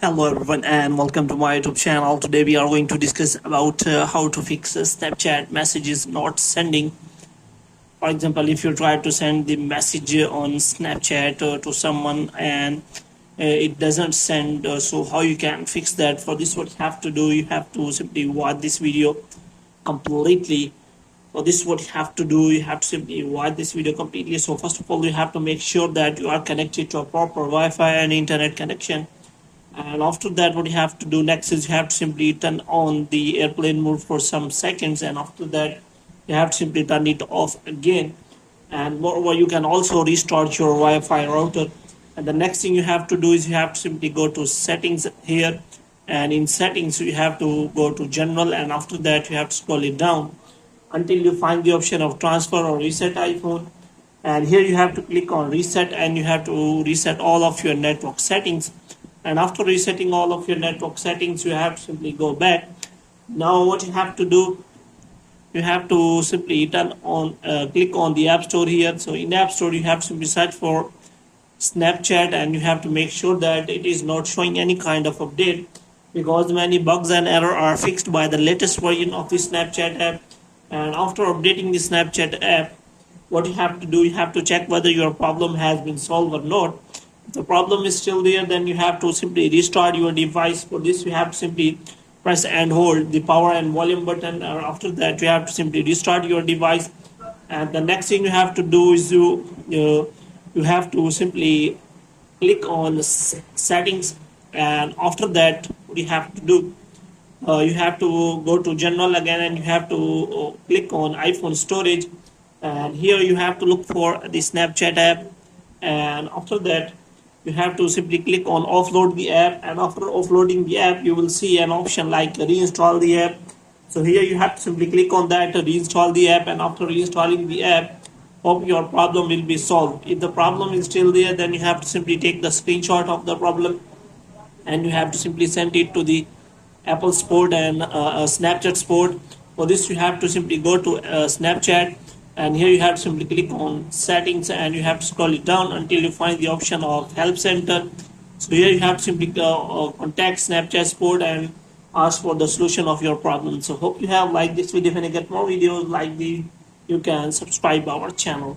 Hello everyone and welcome to my YouTube channel. Today we are going to discuss about how to fix Snapchat messages not sending. For example, if you try to send the message on Snapchat to someone and it doesn't send, so how you can fix that? For this, what you have to do, you have to simply watch this video completely. For this, what you have to do, you have to simply watch this video completely. So first of all, you have to make sure that you are connected to a proper Wi-Fi and internet connection. And after that, what you have to do next is you have to simply turn on the airplane mode for some seconds, and after that you have to simply turn it off again. And moreover, you can also restart your Wi-Fi router. And the next thing you have to do is you have to simply go to settings here, and in settings you have to go to general, and after that you have to scroll it down until you find the option of transfer or reset iPhone. And here you have to click on reset, and you have to reset all of your network settings. And after resetting all of your network settings, you have to simply go back. Now what you have to do, you have to simply click on the App Store here. So in App Store, you have to simply search for Snapchat, and you have to make sure that it is not showing any kind of update, because many bugs and errors are fixed by the latest version of the Snapchat app. And after updating the Snapchat app, what you have to do, you have to check whether your problem has been solved or not. If the problem is still there, then you have to simply restart your device. For this, you have to simply press and hold the power and volume button. After that, you have to simply restart your device. And the next thing you have to do is you have to simply click on the settings. And after that, what you have to do, you have to go to general again, and you have to click on iPhone storage. And here you have to look for the Snapchat app. And after that, you have to simply click on offload the app, and after offloading the app you will see an option like reinstall the app. So here you have to simply click on that to reinstall the app, and after reinstalling the app, hope your problem will be solved. If the problem is still there, then you have to simply take the screenshot of the problem, and you have to simply send it to the Apple Support and Snapchat Support. For this, you have to simply go to Snapchat, and here you have to simply click on settings, and you have to scroll it down until you find the option of help center. So here you have to simply contact Snapchat Support and ask for the solution of your problem. So hope you have liked this video. If you get more videos like this, you can subscribe our channel.